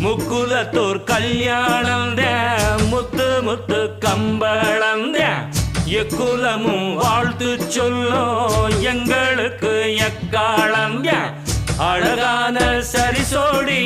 முக்குலத்தோர் கல்யாணம் முத்து முத்து கம்பளம் எக்குலமும் வாழ்த்து சொல்லும் எங்களுக்கு எக்காலம் அழகான சரிசோடி